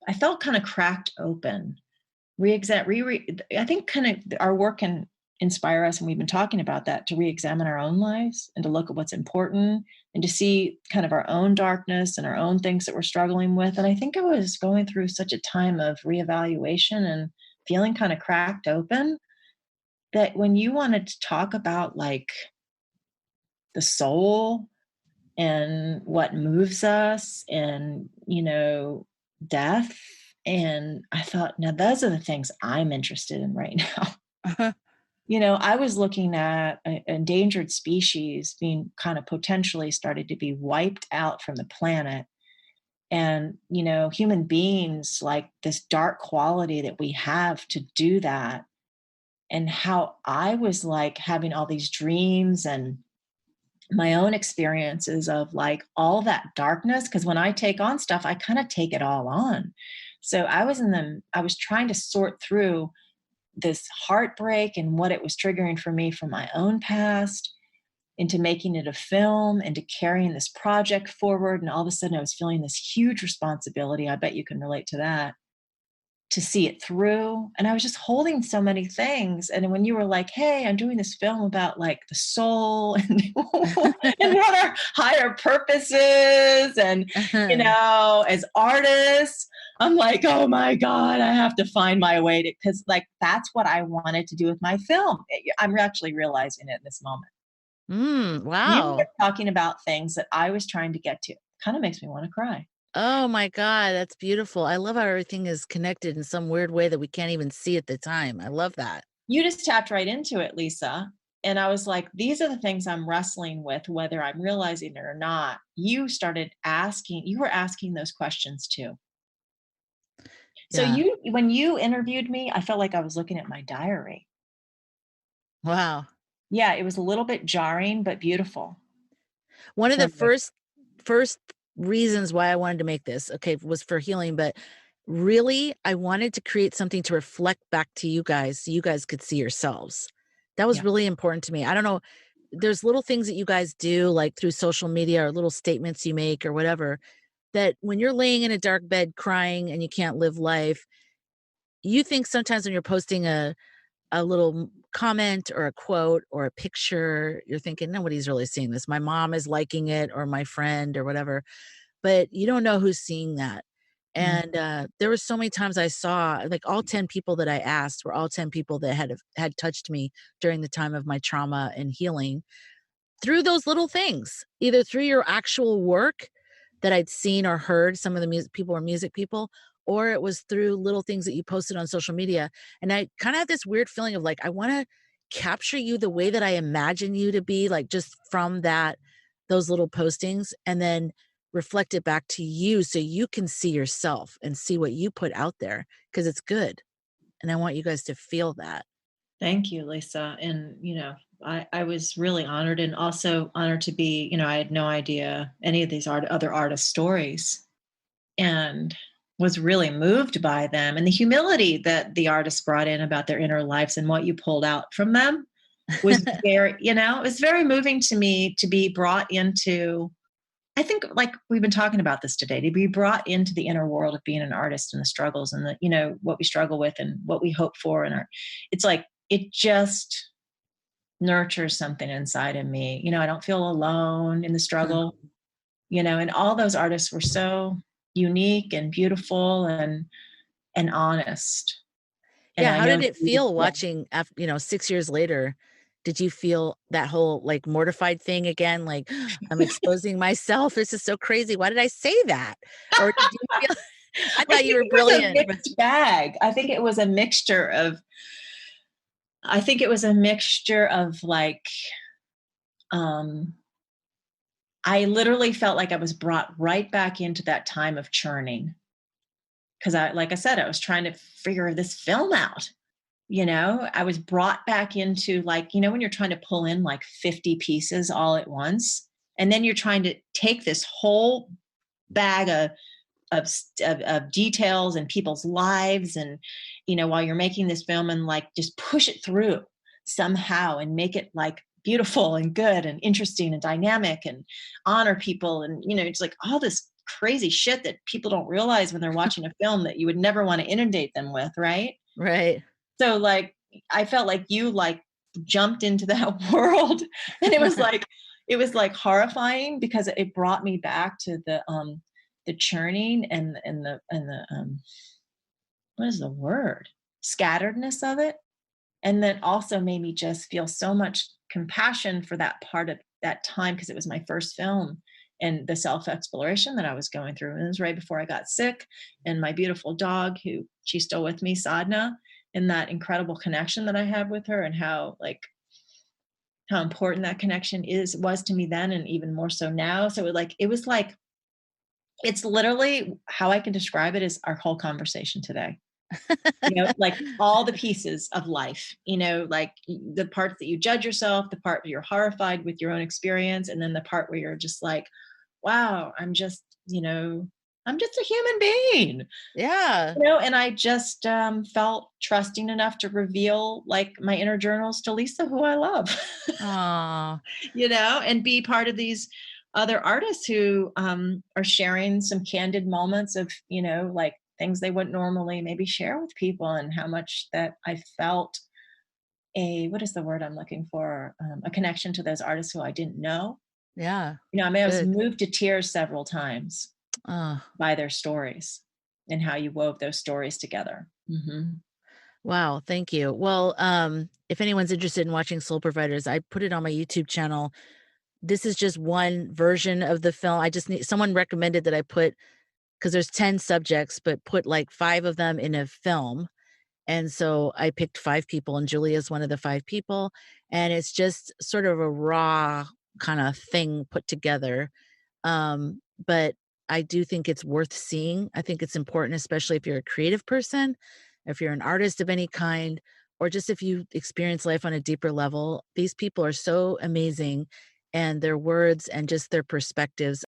I felt kind of cracked open. I think kind of our work can inspire us, and we've been talking about that, to re-examine our own lives and to look at what's important and to see kind of our own darkness and our own things that we're struggling with. And I think I was going through such a time of reevaluation and feeling kind of cracked open that when you wanted to talk about like the soul and what moves us and, death. And I thought, now those are the things I'm interested in right now. Uh-huh. I was looking at endangered species being kind of potentially started to be wiped out from the planet. And, human beings, like this dark quality that we have to do that. And how I was like having all these dreams and my own experiences of like all that darkness. Because when I take on stuff, I kind of take it all on. So I was trying to sort through this heartbreak and what it was triggering for me from my own past into making it a film, into carrying this project forward. And all of a sudden I was feeling this huge responsibility. I bet you can relate to that, to see it through. And I was just holding so many things. And when you were like, hey, I'm doing this film about like the soul and, and what our higher purpose is. And, as artists, I'm like, oh my God, I have to find my way to, because like, that's what I wanted to do with my film. I'm actually realizing it in this moment. You were Wow. talking about things that I was trying to get to. Kind of makes me want to cry. Oh my God, that's beautiful. I love how everything is connected in some weird way that we can't even see at the time. I love that. You just tapped right into it, Lisa. And I was like, these are the things I'm wrestling with, whether I'm realizing it or not. You were asking those questions too. So Yeah. when you interviewed me, I felt like I was looking at my diary. Wow. Yeah, it was a little bit jarring, but beautiful. One of the Perfect. first reasons why I wanted to make this, okay, was for healing, but really I wanted to create something to reflect back to you guys so you guys could see yourselves. That was Yeah. really important to me. I don't know, there's little things that you guys do like through social media or little statements you make or whatever that when you're laying in a dark bed crying and you can't live life, you think sometimes when you're posting a little comment or a quote or a picture, you're thinking, nobody's really seeing this. My mom is liking it or my friend or whatever, but you don't know who's seeing that. Mm. And there were so many times I saw like all 10 people that I asked were all 10 people that had touched me during the time of my trauma and healing through those little things, either through your actual work that I'd seen or heard. Some of the music people were music people, or it was through little things that you posted on social media. And I kind of had this weird feeling of like, I want to capture you the way that I imagine you to be, like just from those little postings, and then reflect it back to you so you can see yourself and see what you put out there because it's good. And I want you guys to feel that. Thank you, Lisa. And, I was really honored and also honored to be, I had no idea any of these other artist stories and was really moved by them and the humility that the artists brought in about their inner lives and what you pulled out from them was very, it was very moving to me to be brought into, I think like we've been talking about this today, to be brought into the inner world of being an artist and the struggles and the, what we struggle with and what we hope for. It's like, it just nurtures something inside of me. I don't feel alone in the struggle, and all those artists were so unique and beautiful and honest. And Yeah, I how know did that it feel yeah. watching 6 years later? Did you feel that whole, like, mortified thing again? Like, "I'm exposing myself, this is so crazy, why did I say that?" Or did you feel I I thought you think were it was a brilliant, but mixed bag. I think it was a mixture of like, um, I literally felt like I was brought right back into that time of churning. Cause like I said, I was trying to figure this film out. I was brought back into like, when you're trying to pull in like 50 pieces all at once, and then you're trying to take this whole bag of details and people's lives and while you're making this film and like just push it through somehow and make it like beautiful and good and interesting and dynamic and honor people and it's like all this crazy shit that people don't realize when they're watching a film that you would never want to inundate them with, right? Right. So like I felt like you like jumped into that world, and it was like horrifying because it brought me back to the churning and the what is the word? Scatteredness of it. And then also made me just feel so much compassion for that part of that time because it was my first film and the self-exploration that I was going through. And it was right before I got sick. And my beautiful dog, who she's still with me, Sadna, and that incredible connection that I have with her, and how important that connection was to me then, and even more so now. So it was like it's literally how I can describe it is our whole conversation today. Like all the pieces of life, like the parts that you judge yourself, the part where you're horrified with your own experience, and then the part where you're just like, wow, I'm just a human being, Yeah. and I just felt trusting enough to reveal like my inner journals to Lisa, who I love, Aw. and be part of these other artists who are sharing some candid moments of, like things they wouldn't normally maybe share with people, and how much that I felt what is the word I'm looking for? A connection to those artists who I didn't know. Yeah. I mean, I was Good. moved to tears several times Oh, by their stories and how you wove those stories together. wow. Thank you. Well, if anyone's interested in watching Soul Providers, I put it on my YouTube channel. This is just one version of the film. I just need someone recommended that I put because there's 10 subjects, but put like 5 of them in a film. And so I picked 5 people, and Julia's one of the 5 people. And it's just sort of a raw kind of thing put together. But I do think it's worth seeing. I think it's important, especially if you're a creative person, if you're an artist of any kind, or just if you experience life on a deeper level. These people are so amazing, and their words and just their perspectives